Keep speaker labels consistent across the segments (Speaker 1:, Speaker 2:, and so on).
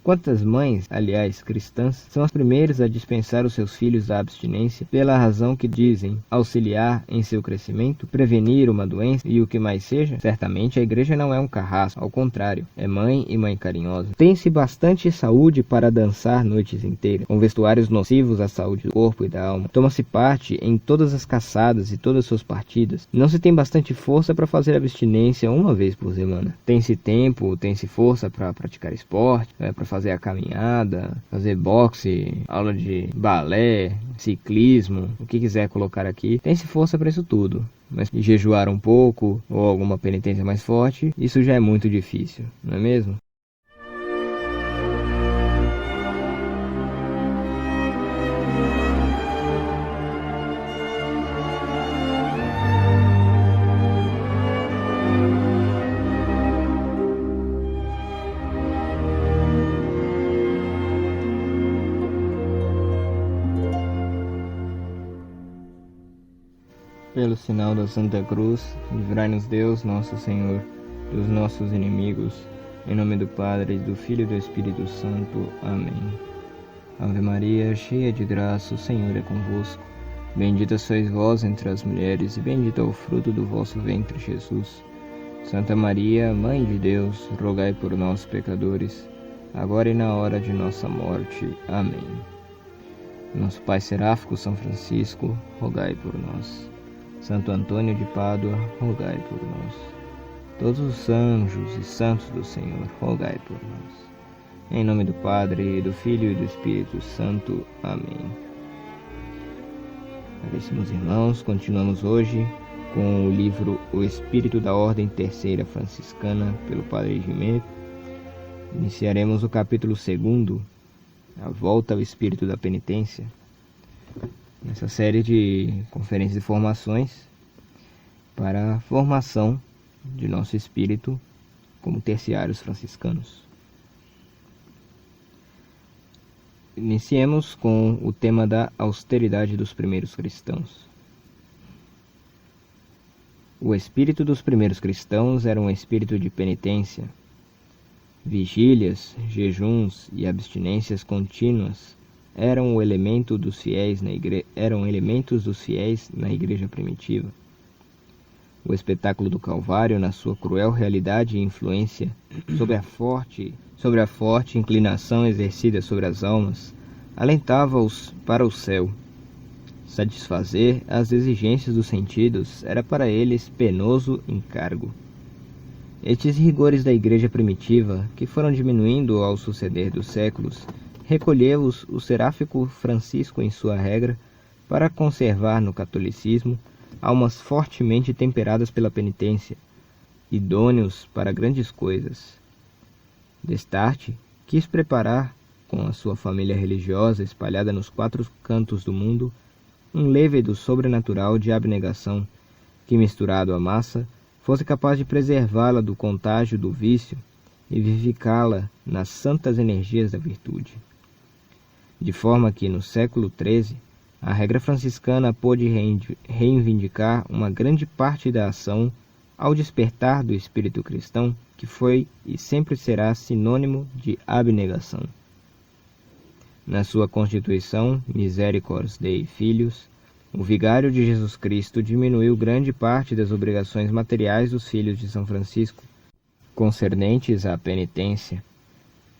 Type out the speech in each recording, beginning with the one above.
Speaker 1: Quantas mães, aliás, cristãs, são as primeiras a dispensar os seus filhos da abstinência pela razão que dizem auxiliar em seu crescimento, prevenir uma doença e o que mais seja? Certamente a igreja não é um carrasco, ao contrário, é mãe e mãe carinhosa. Tem-se bastante saúde para dançar noites inteiras, com vestuários nocivos à saúde do corpo e da alma. Toma-se parte em todas as caçadas e todas as suas partidas. Não se tem bastante força para fazer abstinência uma vez por semana. Tem-se tempo, tem-se força para praticar esporte, para fazer a caminhada, fazer boxe, aula de balé, ciclismo, o que quiser colocar aqui. Tem-se força para isso tudo. Mas jejuar um pouco ou alguma penitência mais forte, isso já é muito difícil, não é mesmo? Pelo sinal da Santa Cruz, livrai-nos Deus, nosso Senhor, dos nossos inimigos, em nome do Padre, do Filho e do Espírito Santo. Amém. Ave Maria, cheia de graça, o Senhor é convosco. Bendita sois vós entre as mulheres, e bendito é o fruto do vosso ventre, Jesus. Santa Maria, Mãe de Deus, rogai por nós, pecadores, agora e na hora de nossa morte. Amém. Nosso Pai Seráfico, São Francisco, rogai por nós. Santo Antônio de Pádua, rogai por nós. Todos os anjos e santos do Senhor, rogai por nós. Em nome do Padre, do Filho e do Espírito Santo. Amém. Caríssimos irmãos, continuamos hoje com o livro O Espírito da Ordem Terceira Franciscana, pelo Padre Gimet. Iniciaremos o capítulo 2, a volta ao Espírito da Penitência, nessa série de conferências e formações para a formação de nosso espírito como terciários franciscanos. Iniciemos com o tema da austeridade dos primeiros cristãos. O espírito dos primeiros cristãos era um espírito de penitência. Vigílias, jejuns e abstinências contínuas eram elementos dos fiéis na igreja primitiva. O espetáculo do Calvário, na sua cruel realidade e influência sobre a forte inclinação exercida sobre as almas, alentava-os para o céu. Satisfazer as exigências dos sentidos era para eles penoso encargo. Estes rigores da igreja primitiva, que foram diminuindo ao suceder dos séculos, recolheu-os o seráfico Francisco em sua regra para conservar no catolicismo almas fortemente temperadas pela penitência, idôneos para grandes coisas. Destarte quis preparar, com a sua família religiosa espalhada nos 4 cantos do mundo, um levedo sobrenatural de abnegação que, misturado à massa, fosse capaz de preservá-la do contágio do vício e vivificá-la nas santas energias da virtude. De forma que, no século XIII, a regra franciscana pôde reivindicar uma grande parte da ação ao despertar do espírito cristão, que foi e sempre será sinônimo de abnegação. Na sua Constituição, Misericors Dei Filhos, o vigário de Jesus Cristo diminuiu grande parte das obrigações materiais dos filhos de São Francisco, concernentes à penitência,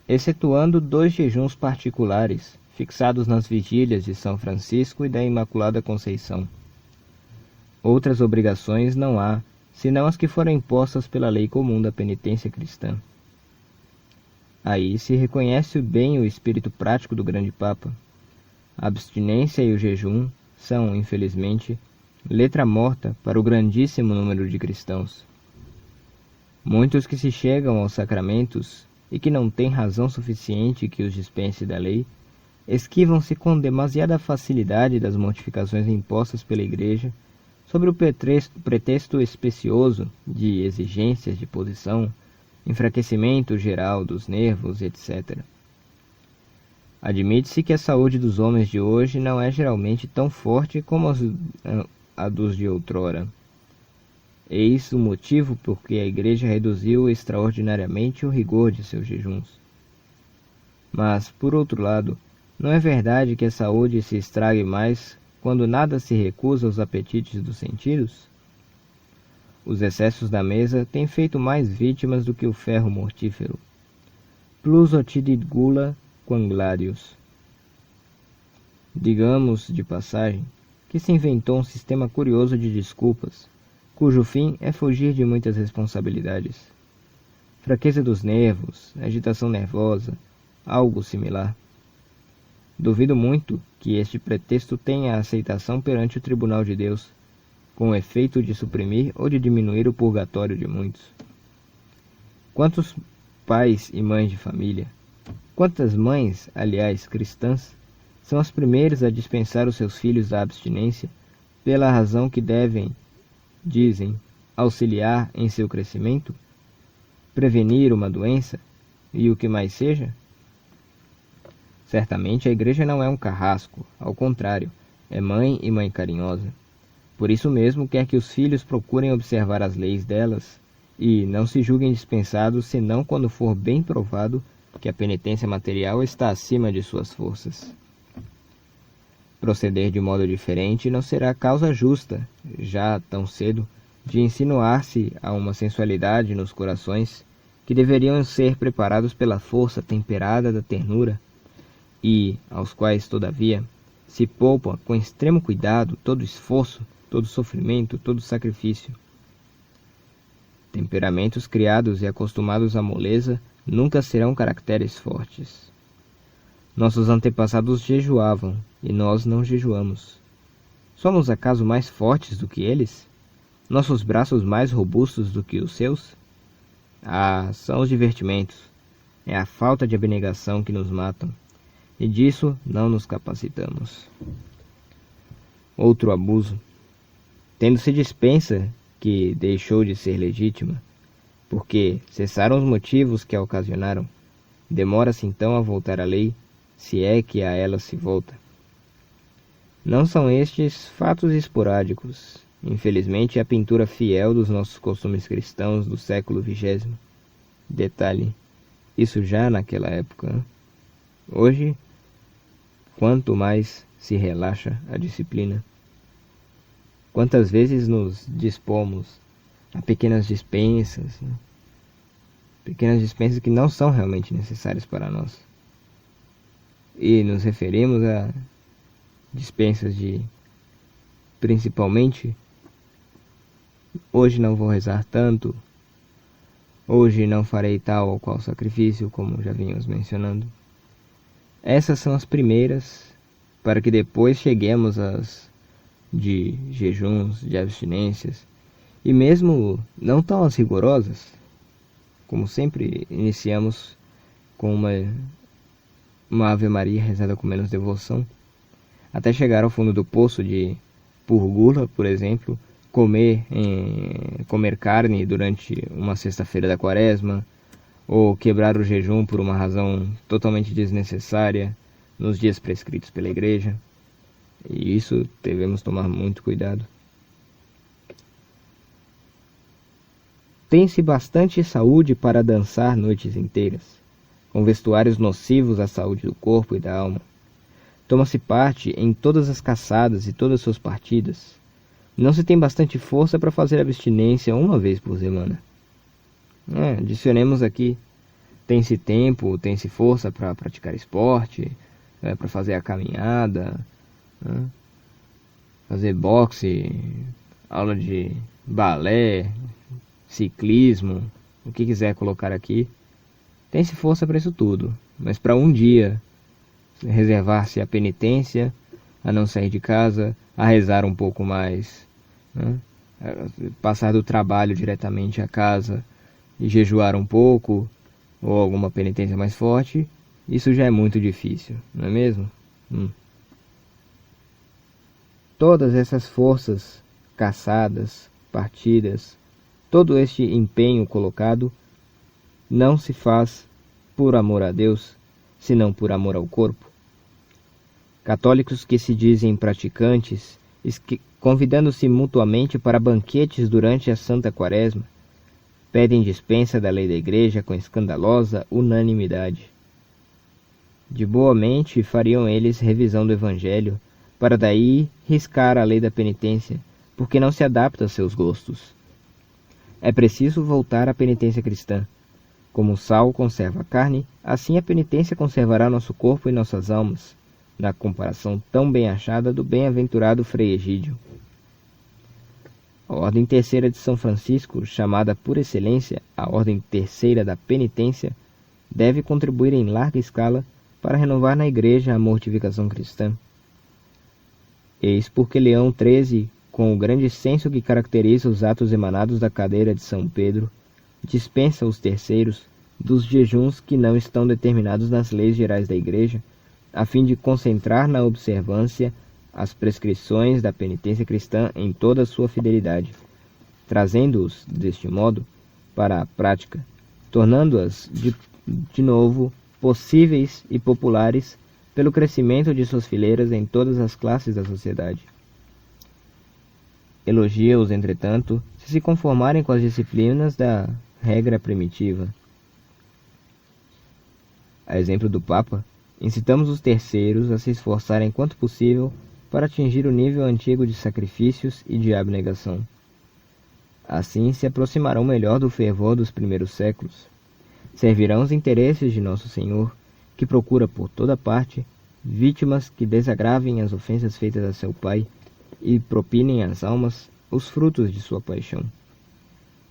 Speaker 1: excetuando 2 jejuns particulares, fixados nas vigílias de São Francisco e da Imaculada Conceição. Outras obrigações não há, senão as que foram impostas pela lei comum da penitência cristã. Aí se reconhece bem o espírito prático do grande Papa. A abstinência e o jejum são, infelizmente, letra morta para o grandíssimo número de cristãos. Muitos que se chegam aos sacramentos e que não têm razão suficiente que os dispense da lei, esquivam-se com demasiada facilidade das mortificações impostas pela Igreja, sobre o pretexto especioso de exigências de posição, enfraquecimento geral dos nervos, etc. Admite-se que a saúde dos homens de hoje não é geralmente tão forte como a dos de outrora. Eis o motivo por que a Igreja reduziu extraordinariamente o rigor de seus jejuns. Mas, por outro lado, não é verdade que a saúde se estrague mais quando nada se recusa aos apetites dos sentidos? Os excessos da mesa têm feito mais vítimas do que o ferro mortífero. Plus otidit gula quam gladius. Digamos, de passagem, que se inventou um sistema curioso de desculpas, cujo fim é fugir de muitas responsabilidades. Fraqueza dos nervos, agitação nervosa, algo similar. Duvido muito que este pretexto tenha aceitação perante o tribunal de Deus, com o efeito de suprimir ou de diminuir o purgatório de muitos. Quantos pais e mães de família, quantas mães, aliás, cristãs, são as primeiras a dispensar os seus filhos da abstinência, pela razão que devem, dizem, auxiliar em seu crescimento, prevenir uma doença e o que mais seja? Certamente a igreja não é um carrasco, ao contrário, é mãe e mãe carinhosa. Por isso mesmo quer que os filhos procurem observar as leis delas e não se julguem dispensados senão quando for bem provado que a penitência material está acima de suas forças. Proceder de modo diferente não será causa justa, já tão cedo, de insinuar-se a uma sensualidade nos corações que deveriam ser preparados pela força temperada da ternura e, aos quais, todavia, se poupa com extremo cuidado todo esforço, todo sofrimento, todo sacrifício. Temperamentos criados e acostumados à moleza nunca serão caracteres fortes. Nossos antepassados jejuavam, e nós não jejuamos. Somos acaso mais fortes do que eles? Nossos braços mais robustos do que os seus? Ah, são os divertimentos. É a falta de abnegação que nos matam, e disso não nos capacitamos. Outro abuso. Tendo-se dispensa que deixou de ser legítima, porque cessaram os motivos que a ocasionaram, demora-se então a voltar à lei, se é que a ela se volta. Não são estes fatos esporádicos. Infelizmente, é a pintura fiel dos nossos costumes cristãos do século XX. Detalhe, isso já naquela época. Hoje, quanto mais se relaxa a disciplina. Quantas vezes nos dispomos a pequenas dispensas, pequenas dispensas que não são realmente necessárias para nós. E nos referimos a dispensas de, principalmente, hoje não vou rezar tanto, hoje não farei tal ou qual sacrifício, como já vínhamos mencionando. Essas são as primeiras, para que depois cheguemos às de jejuns, de abstinências, e mesmo não tão as rigorosas, como sempre iniciamos com uma Ave Maria rezada com menos devoção, até chegar ao fundo do poço de, por gula, por exemplo, comer carne durante uma sexta-feira da quaresma, ou quebrar o jejum por uma razão totalmente desnecessária nos dias prescritos pela igreja. E isso devemos tomar muito cuidado. Tem-se bastante saúde para dançar noites inteiras, com vestuários nocivos à saúde do corpo e da alma. Toma-se parte em todas as caçadas e todas suas partidas. Não se tem bastante força para fazer abstinência uma vez por semana. Adicionemos aqui, tem-se tempo, tem-se força para praticar esporte, para fazer a caminhada, fazer boxe, aula de balé, ciclismo, o que quiser colocar aqui. Tem-se força para isso tudo, mas para um dia reservar-se a penitência, a não sair de casa, a rezar um pouco mais, passar do trabalho diretamente à casa e jejuar um pouco, ou alguma penitência mais forte, isso já é muito difícil, não é mesmo? Todas essas forças caçadas, partidas, todo este empenho colocado, não se faz por amor a Deus, senão por amor ao corpo. Católicos que se dizem praticantes, convidando-se mutuamente para banquetes durante a Santa Quaresma, pedem dispensa da lei da Igreja com escandalosa unanimidade. De boa mente fariam eles revisão do Evangelho, para daí riscar a lei da penitência, porque não se adapta a seus gostos. É preciso voltar à penitência cristã. Como o sal conserva a carne, assim a penitência conservará nosso corpo e nossas almas, na comparação tão bem achada do bem-aventurado Frei Egídio. A Ordem Terceira de São Francisco, chamada por excelência a Ordem Terceira da Penitência, deve contribuir em larga escala para renovar na Igreja a mortificação cristã. Eis porque Leão XIII, com o grande senso que caracteriza os atos emanados da cadeira de São Pedro, dispensa os terceiros dos jejuns que não estão determinados nas leis gerais da Igreja, a fim de concentrar na observância as prescrições da penitência cristã em toda a sua fidelidade, trazendo-os, deste modo, para a prática, tornando-as de novo possíveis e populares pelo crescimento de suas fileiras em todas as classes da sociedade. Elogia-os, entretanto, se conformarem com as disciplinas da regra primitiva. A exemplo do Papa, incitamos os terceiros a se esforçarem quanto possível para atingir o nível antigo de sacrifícios e de abnegação. Assim se aproximarão melhor do fervor dos primeiros séculos. Servirão os interesses de Nosso Senhor, que procura por toda parte vítimas que desagravem as ofensas feitas a seu Pai e propinem às almas os frutos de sua paixão.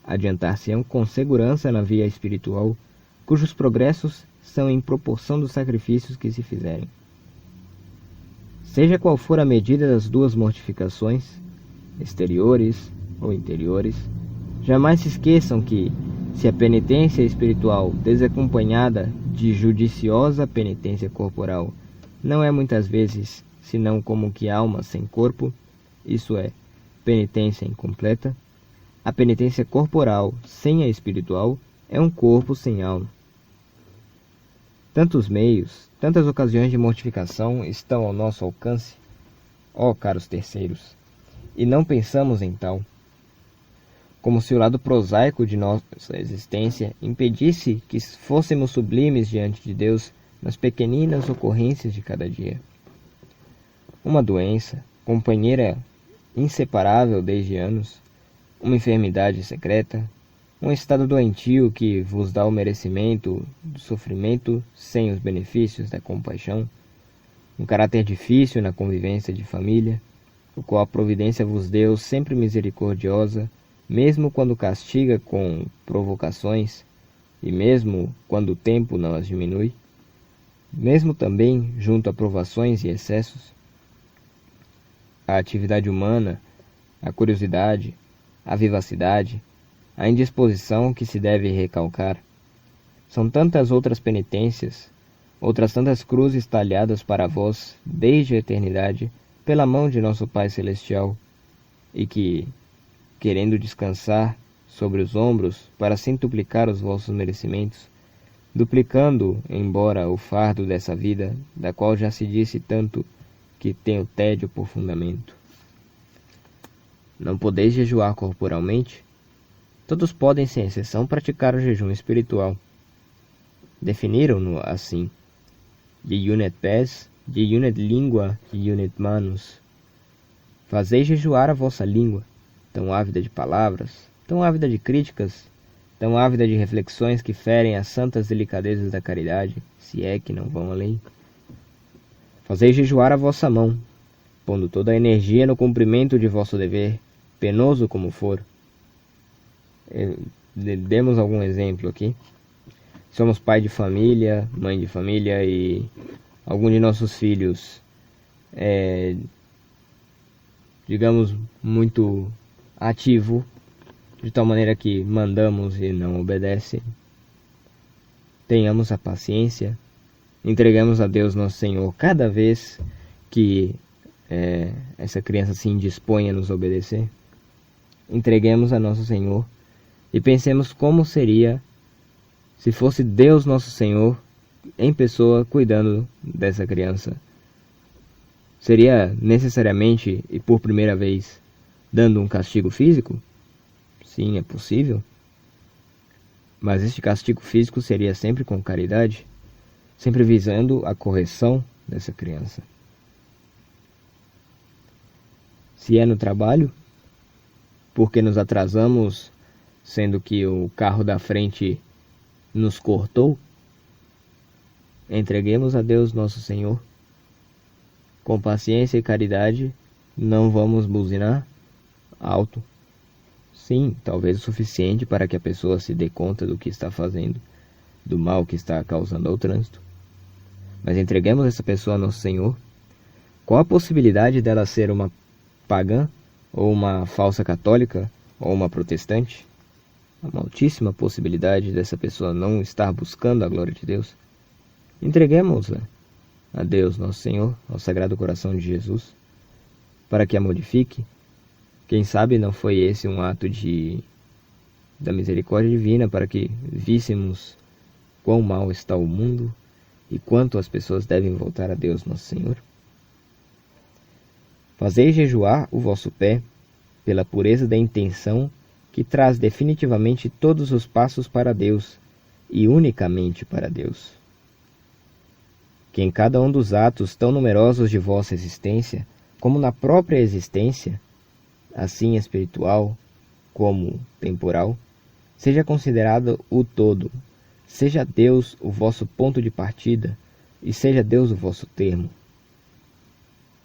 Speaker 1: Adiantar-se-ão com segurança na via espiritual, cujos progressos são em proporção dos sacrifícios que se fizerem. Seja qual for a medida das duas mortificações, exteriores ou interiores, jamais se esqueçam que, se a penitência espiritual desacompanhada de judiciosa penitência corporal não é muitas vezes senão como que alma sem corpo, isso é, penitência incompleta, a penitência corporal sem a espiritual é um corpo sem alma. Tantos meios, tantas ocasiões de mortificação estão ao nosso alcance, ó caros terceiros, e não pensamos em tal. Como se o lado prosaico de nossa existência impedisse que fôssemos sublimes diante de Deus nas pequeninas ocorrências de cada dia. Uma doença, companheira inseparável desde anos, uma enfermidade secreta, um estado doentio que vos dá o merecimento do sofrimento sem os benefícios da compaixão, um caráter difícil na convivência de família, o qual a providência vos deu sempre misericordiosa, mesmo quando castiga com provocações, e mesmo quando o tempo não as diminui, mesmo também junto a provações e excessos. A atividade humana, a curiosidade, a vivacidade, a indisposição que se deve recalcar. São tantas outras penitências, outras tantas cruzes talhadas para vós, desde a eternidade, pela mão de nosso Pai Celestial, e que, querendo descansar sobre os ombros para centuplicar os vossos merecimentos, duplicando, embora o fardo dessa vida, da qual já se disse tanto que tem o tédio por fundamento. Não podeis jejuar corporalmente? Todos podem, sem exceção, praticar o jejum espiritual. Definiram-no assim: Jejunet pes, jejunet lingua, jejunet manus. Fazeis jejuar a vossa língua, tão ávida de palavras, tão ávida de críticas, tão ávida de reflexões que ferem as santas delicadezas da caridade, se é que não vão além. Fazeis jejuar a vossa mão, pondo toda a energia no cumprimento de vosso dever, penoso como for. Demos algum exemplo aqui. Somos pai de família, mãe de família e algum de nossos filhos digamos, muito ativo, de tal maneira que mandamos e não obedece. Tenhamos a paciência, entregamos a Deus nosso Senhor cada vez que essa criança se indispõe a nos obedecer. Entreguemos a nosso Senhor e pensemos como seria se fosse Deus nosso Senhor em pessoa cuidando dessa criança. Seria necessariamente e por primeira vez dando um castigo físico? Sim, é possível. Mas este castigo físico seria sempre com caridade? sempre visando a correção dessa criança. Se é no trabalho, porque nos atrasamos, sendo que o carro da frente nos cortou, entreguemos a Deus nosso Senhor. Com paciência e caridade, não vamos buzinar alto. Sim, talvez o suficiente para que a pessoa se dê conta do que está fazendo, do mal que está causando ao trânsito. Mas entreguemos essa pessoa a nosso Senhor. Qual a possibilidade dela ser uma pagã, ou uma falsa católica, ou uma protestante? Há uma altíssima possibilidade dessa pessoa não estar buscando a glória de Deus. Entreguemos-la a Deus, nosso Senhor, ao Sagrado Coração de Jesus, para que a modifique. Quem sabe não foi esse um ato da misericórdia divina, para que víssemos quão mal está o mundo e quanto as pessoas devem voltar a Deus, nosso Senhor. Fazei jejuar o vosso pé, pela pureza da intenção, que traz definitivamente todos os passos para Deus, e unicamente para Deus. Que em cada um dos atos tão numerosos de vossa existência, como na própria existência, assim espiritual como temporal, seja considerado o todo, seja Deus o vosso ponto de partida, e seja Deus o vosso termo.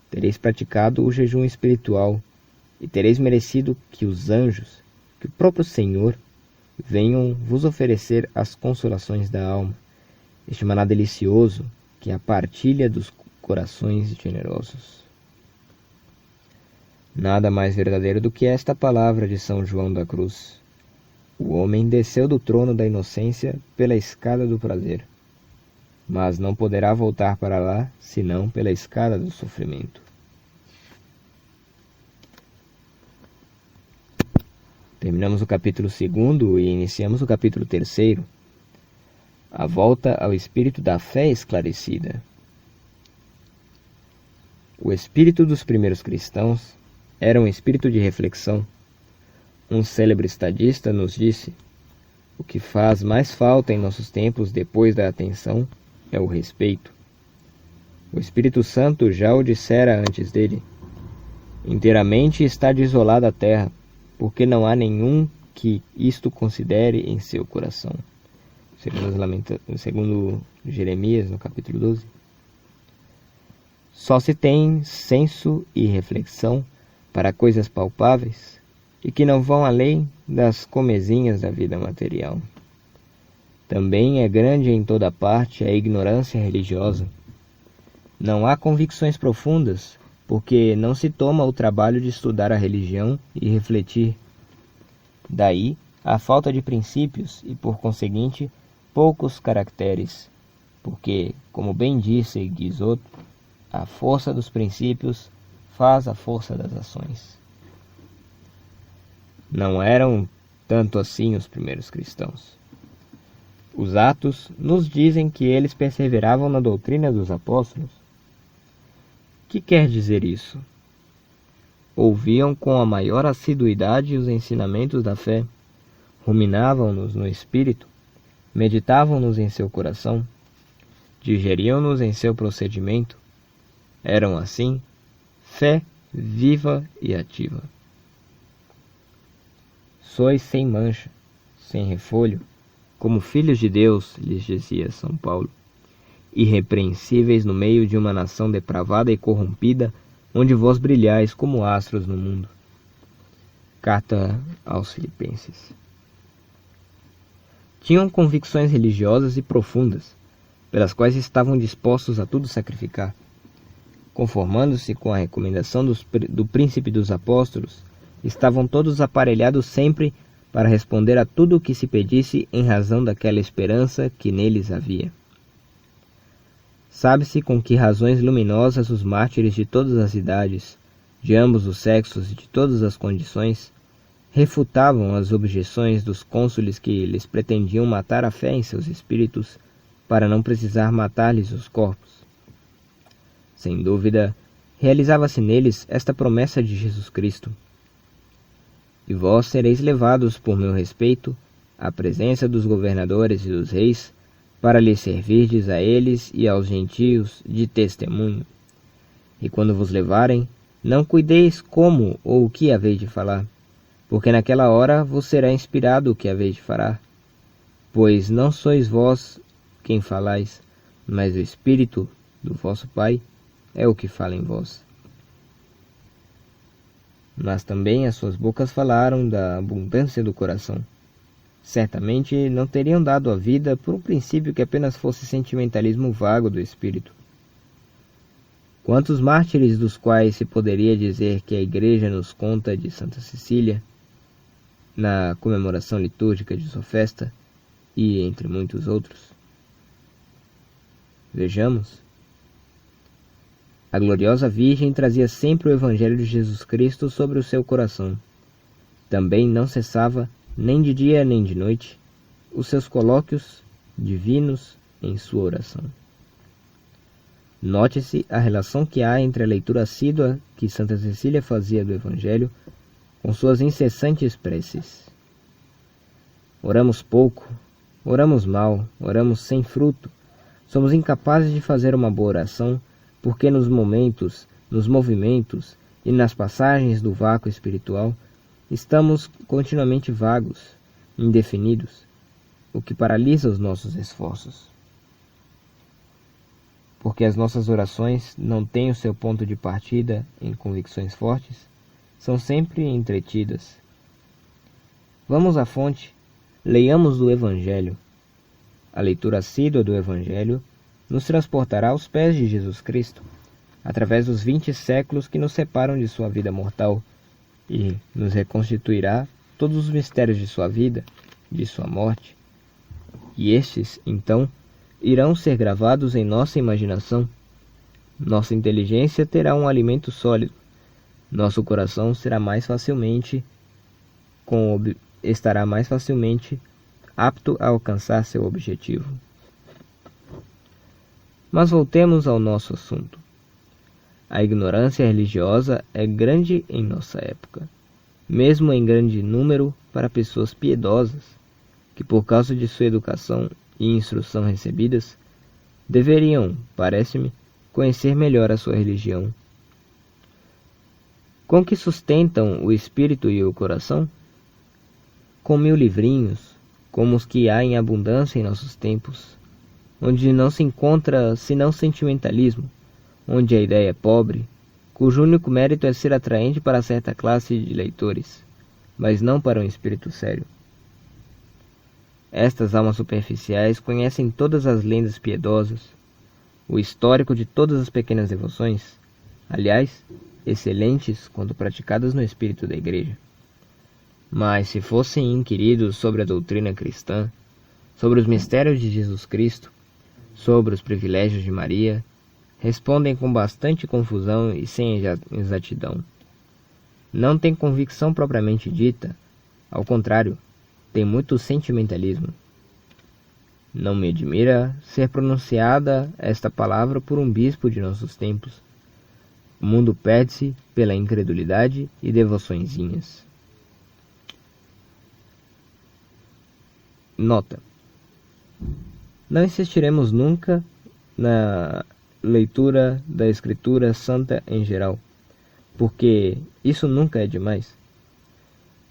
Speaker 1: Tereis praticado o jejum espiritual, e tereis merecido que os anjos, que o próprio Senhor, venham vos oferecer as consolações da alma, este maná delicioso, que é a partilha dos corações generosos. Nada mais verdadeiro do que esta palavra de São João da Cruz. O homem desceu do trono da inocência pela escada do prazer, mas não poderá voltar para lá senão pela escada do sofrimento. Terminamos o capítulo 2 e iniciamos o capítulo 3, a volta ao espírito da fé esclarecida. O espírito dos primeiros cristãos era um espírito de reflexão. Um célebre estadista nos disse: o que faz mais falta em nossos tempos depois da atenção é o respeito. O Espírito Santo já o dissera antes dele: inteiramente está desolada a terra, porque não há nenhum que isto considere em seu coração. Segundo Jeremias, no capítulo 12. Só se tem senso e reflexão para coisas palpáveis e que não vão além das comezinhas da vida material. Também é grande em toda parte a ignorância religiosa. Não há convicções profundas, porque não se toma o trabalho de estudar a religião e refletir. Daí a falta de princípios e, por conseguinte, poucos caracteres, porque, como bem disse Guizot, a força dos princípios faz a força das ações. Não eram tanto assim os primeiros cristãos. Os Atos nos dizem que eles perseveravam na doutrina dos apóstolos. Que quer dizer isso? Ouviam com a maior assiduidade os ensinamentos da fé, ruminavam-nos no espírito, meditavam-nos em seu coração, digeriam-nos em seu procedimento. Eram, assim, fé viva e ativa. Sois sem mancha, sem refolho, como filhos de Deus, lhes dizia São Paulo, irrepreensíveis no meio de uma nação depravada e corrompida, onde vós brilhais como astros no mundo. Carta aos Filipenses. Tinham convicções religiosas e profundas, pelas quais estavam dispostos a tudo sacrificar. Conformando-se com a recomendação do príncipe dos apóstolos, estavam todos aparelhados sempre para responder a tudo o que se pedisse em razão daquela esperança que neles havia. Sabe-se com que razões luminosas os mártires de todas as idades, de ambos os sexos e de todas as condições, refutavam as objeções dos cônsules que lhes pretendiam matar a fé em seus espíritos, para não precisar matar-lhes os corpos. Sem dúvida, realizava-se neles esta promessa de Jesus Cristo: e vós sereis levados por meu respeito à presença dos governadores e dos reis, para lhes servirdes a eles e aos gentios de testemunho. E quando vos levarem, não cuideis como ou o que haveis de falar, porque naquela hora vos será inspirado o que haveis de falar. Pois não sois vós quem falais, mas o Espírito do vosso Pai é o que fala em vós. Mas também as suas bocas falaram da abundância do coração. Certamente não teriam dado a vida por um princípio que apenas fosse sentimentalismo vago do espírito. Quantos mártires dos quais se poderia dizer que a Igreja nos conta de Santa Cecília, na comemoração litúrgica de sua festa, e entre muitos outros? Vejamos. A gloriosa Virgem trazia sempre o Evangelho de Jesus Cristo sobre o seu coração. Também não cessava, nem de dia nem de noite, os seus colóquios divinos em sua oração. Note-se a relação que há entre a leitura assídua que Santa Cecília fazia do Evangelho com suas incessantes preces. Oramos pouco, oramos mal, oramos sem fruto, somos incapazes de fazer uma boa oração porque nos momentos, nos movimentos e nas passagens do vácuo espiritual estamos continuamente vagos, indefinidos, o que paralisa os nossos esforços. Porque as nossas orações não têm o seu ponto de partida em convicções fortes, são sempre entretidas. Vamos à fonte, leiamos do Evangelho. A leitura assídua do Evangelho nos transportará aos pés de Jesus Cristo, através dos 20 séculos que nos separam de sua vida mortal, e nos reconstituirá todos os mistérios de sua vida, de sua morte. E estes, então, irão ser gravados em nossa imaginação. Nossa inteligência terá um alimento sólido. Nosso coração estará mais facilmente apto a alcançar seu objetivo. Mas voltemos ao nosso assunto. A ignorância religiosa é grande em nossa época, mesmo em grande número para pessoas piedosas, que por causa de sua educação e instrução recebidas, deveriam, parece-me, conhecer melhor a sua religião. Com que sustentam o espírito e o coração? Com 1000 livrinhos, como os que há em abundância em nossos tempos, onde não se encontra senão sentimentalismo, onde a ideia é pobre, cujo único mérito é ser atraente para certa classe de leitores, mas não para um espírito sério. Estas almas superficiais conhecem todas as lendas piedosas, o histórico de todas as pequenas devoções, aliás, excelentes quando praticadas no espírito da Igreja. Mas se fossem inquiridos sobre a doutrina cristã, sobre os mistérios de Jesus Cristo, sobre os privilégios de Maria, respondem com bastante confusão e sem exatidão. Não têm convicção propriamente dita, ao contrário, tem muito sentimentalismo. Não me admira ser pronunciada esta palavra por um bispo de nossos tempos. O mundo perde-se pela incredulidade e devoçõezinhas. Nota: não insistiremos nunca na leitura da Escritura Santa em geral, porque isso nunca é demais,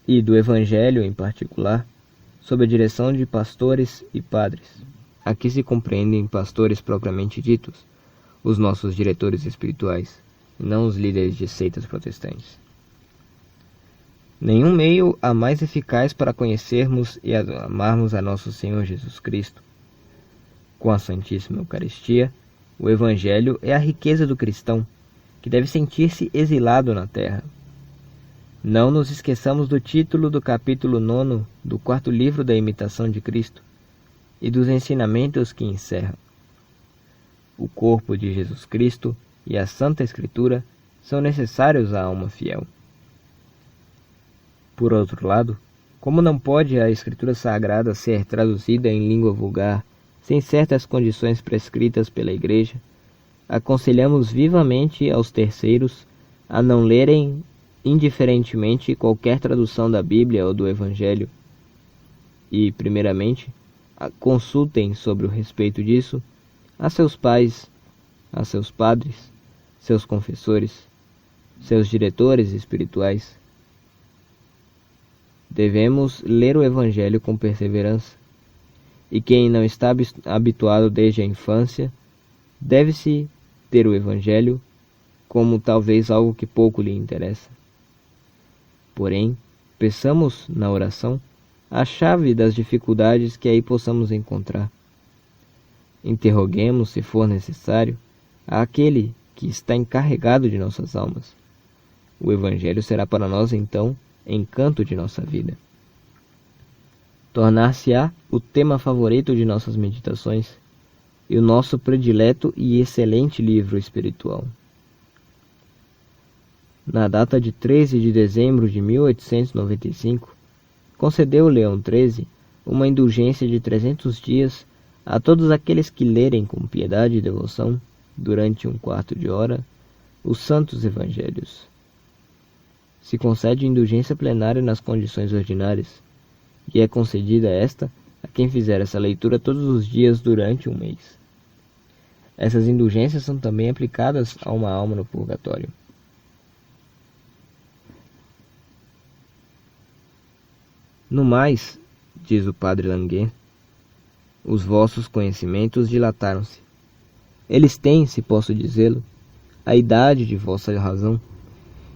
Speaker 1: e do Evangelho em particular, sob a direção de pastores e padres. Aqui se compreendem pastores propriamente ditos, os nossos diretores espirituais, e não os líderes de seitas protestantes. Nenhum meio há mais eficaz para conhecermos e amarmos a nosso Senhor Jesus Cristo. Com a Santíssima Eucaristia, o Evangelho é a riqueza do cristão, que deve sentir-se exilado na terra. Não nos esqueçamos do título do capítulo 9 do 4º livro da Imitação de Cristo e dos ensinamentos que encerra. O corpo de Jesus Cristo e a Santa Escritura são necessários à alma fiel. Por outro lado, como não pode a Escritura Sagrada ser traduzida em língua vulgar sem certas condições prescritas pela Igreja, aconselhamos vivamente aos terceiros a não lerem indiferentemente qualquer tradução da Bíblia ou do Evangelho e, primeiramente, consultem sobre o respeito disso a seus pais, a seus padres, seus confessores, seus diretores espirituais. Devemos ler o Evangelho com perseverança, e quem não está habituado desde a infância, deve-se ter o Evangelho como talvez algo que pouco lhe interessa. Porém, peçamos na oração a chave das dificuldades que aí possamos encontrar. Interroguemos, se for necessário, aquele que está encarregado de nossas almas. O Evangelho será para nós, então, encanto de nossa vida. Tornar-se-á o tema favorito de nossas meditações e o nosso predileto e excelente livro espiritual. Na data de 13 de dezembro de 1895, concedeu Leão XIII uma indulgência de 300 dias a todos aqueles que lerem com piedade e devoção, durante um quarto de hora, os Santos Evangelhos. Se concede indulgência plenária nas condições ordinárias, e é concedida esta a quem fizer essa leitura todos os dias durante um mês. Essas indulgências são também aplicadas a uma alma no purgatório. No mais, diz o padre Languet, os vossos conhecimentos dilataram-se. Eles têm, se posso dizê-lo, a idade de vossa razão,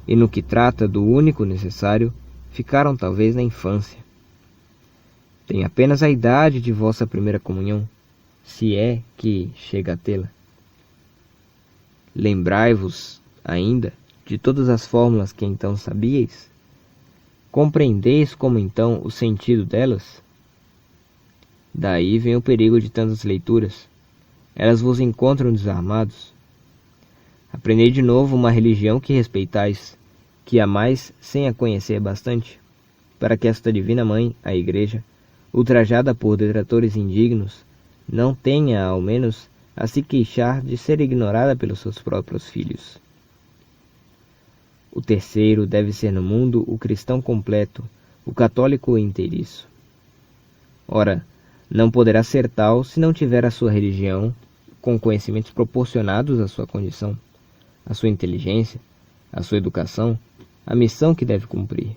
Speaker 1: e no que trata do único necessário, ficaram talvez na infância. Tem apenas a idade de vossa primeira comunhão, se é que chega a tê-la. Lembrai-vos, ainda, de todas as fórmulas que então sabíeis? Compreendeis como então o sentido delas? Daí vem o perigo de tantas leituras. Elas vos encontram desarmados. Aprendei de novo uma religião que respeitais, que amais sem a conhecer bastante, para que esta divina mãe, a Igreja, ultrajada por detratores indignos, não tenha, ao menos, a se queixar de ser ignorada pelos seus próprios filhos. O terceiro deve ser no mundo o cristão completo, o católico inteiriço. Ora, não poderá ser tal se não tiver a sua religião com conhecimentos proporcionados à sua condição, à sua inteligência, à sua educação, à missão que deve cumprir.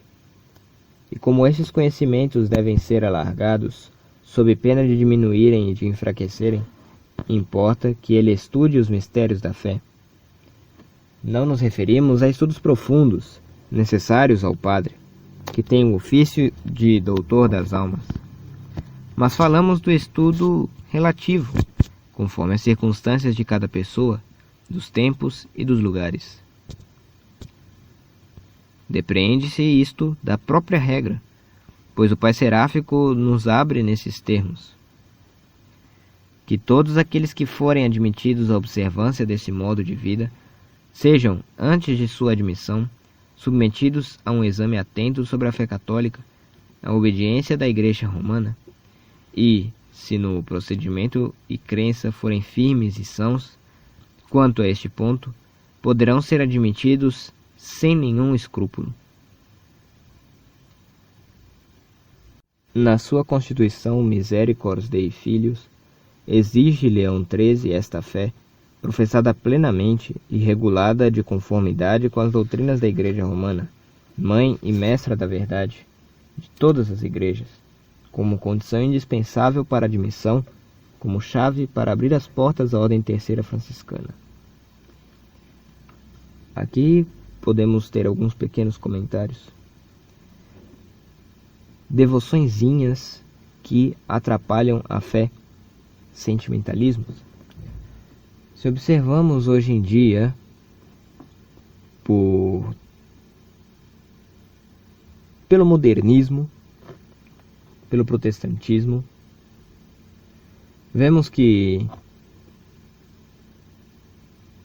Speaker 1: E como esses conhecimentos devem ser alargados, sob pena de diminuírem e de enfraquecerem, importa que ele estude os mistérios da fé. Não nos referimos a estudos profundos, necessários ao padre, que tem o ofício de doutor das almas, mas falamos do estudo relativo, conforme as circunstâncias de cada pessoa, dos tempos e dos lugares. Depreende-se isto da própria regra, pois o Pai Seráfico nos abre nesses termos: que todos aqueles que forem admitidos à observância desse modo de vida sejam, antes de sua admissão, submetidos a um exame atento sobre a fé católica, a obediência da Igreja Romana, e, se no procedimento e crença forem firmes e sãos, quanto a este ponto, poderão ser admitidos sem nenhum escrúpulo. Na sua Constituição Misericors Dei Filius, exige Leão XIII esta fé, professada plenamente e regulada de conformidade com as doutrinas da Igreja Romana, mãe e mestra da verdade, de todas as igrejas, como condição indispensável para a admissão, como chave para abrir as portas à Ordem Terceira Franciscana. Aqui podemos ter alguns pequenos comentários. Devoçõezinhas que atrapalham a fé, sentimentalismos. Se observamos hoje em dia, pelo modernismo, pelo protestantismo, vemos que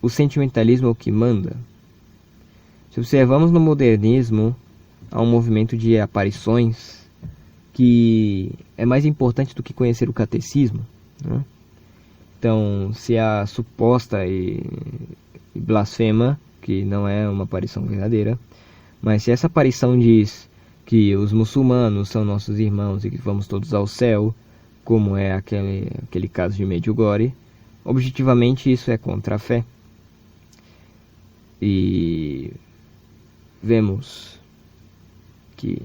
Speaker 1: o sentimentalismo é o que manda. Se observamos no modernismo, há um movimento de aparições que é mais importante do que conhecer o catecismo, né? Então, se a suposta e blasfema, que não é uma aparição verdadeira, mas se essa aparição diz que os muçulmanos são nossos irmãos e que vamos todos ao céu, como é aquele caso de Medjugorje, objetivamente isso é contra a fé. E vemos que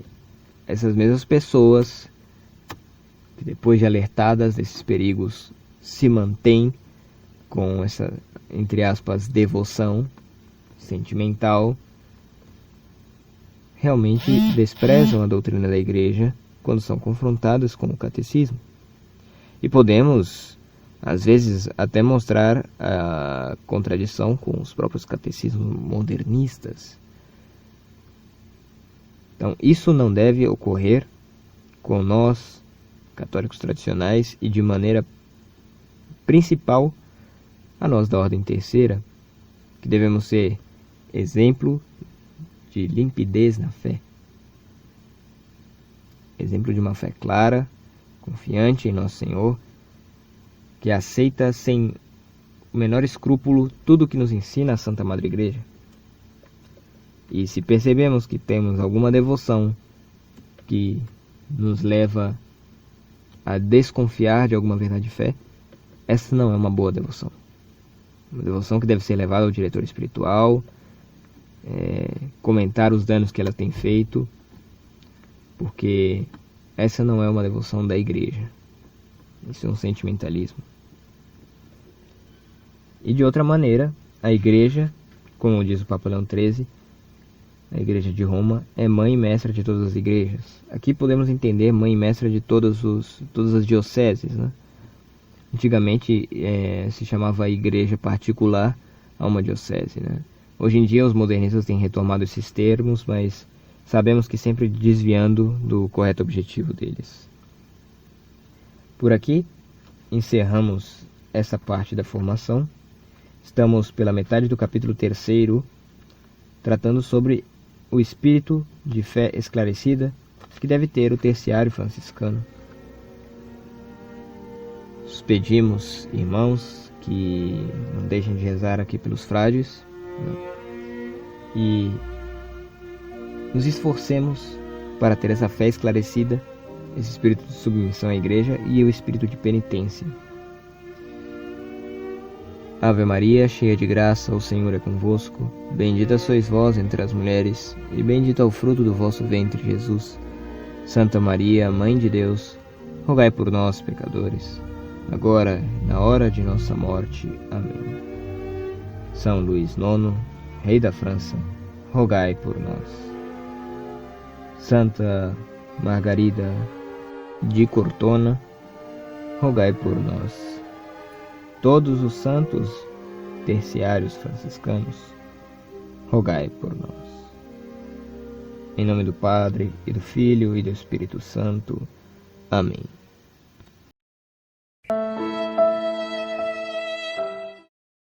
Speaker 1: essas mesmas pessoas, que depois de alertadas desses perigos, se mantêm com essa, entre aspas, devoção sentimental, realmente desprezam a doutrina da igreja quando são confrontadas com o catecismo. E podemos, às vezes, até mostrar a contradição com os próprios catecismos modernistas. Então, isso não deve ocorrer com nós, católicos tradicionais, e de maneira principal a nós da Ordem Terceira, que devemos ser exemplo de limpidez na fé. Exemplo de uma fé clara, confiante em Nosso Senhor, que aceita sem o menor escrúpulo tudo o que nos ensina a Santa Madre Igreja. E se percebemos que temos alguma devoção que nos leva a desconfiar de alguma verdade de fé, essa não é uma boa devoção. Uma devoção que deve ser levada ao diretor espiritual, comentar os danos que ela tem feito, porque essa não é uma devoção da igreja. Isso é um sentimentalismo. E de outra maneira, a igreja, como diz o Papa Leão XIII, a igreja de Roma é mãe e mestra de todas as igrejas. Aqui podemos entender mãe e mestra de todas as dioceses, né? Antigamente se chamava igreja particular a uma diocese, né? Hoje em dia os modernistas têm retomado esses termos, mas sabemos que sempre desviando do correto objetivo deles. Por aqui encerramos essa parte da formação. Estamos pela metade do capítulo 3º, tratando sobre o espírito de fé esclarecida que deve ter o terciário franciscano. Os pedimos, irmãos, que não deixem de rezar aqui pelos frades, né? E nos esforcemos para ter essa fé esclarecida, esse espírito de submissão à igreja e o espírito de penitência. Ave Maria, cheia de graça, o Senhor é convosco. Bendita sois vós entre as mulheres, e bendito é o fruto do vosso ventre, Jesus. Santa Maria, Mãe de Deus, rogai por nós, pecadores, agora e na hora de nossa morte. Amém. São Luís IX, Rei da França, rogai por nós. Santa Margarida de Cortona, rogai por nós. Todos os santos terciários franciscanos, rogai por nós. Em nome do Padre, e do Filho, e do Espírito Santo. Amém.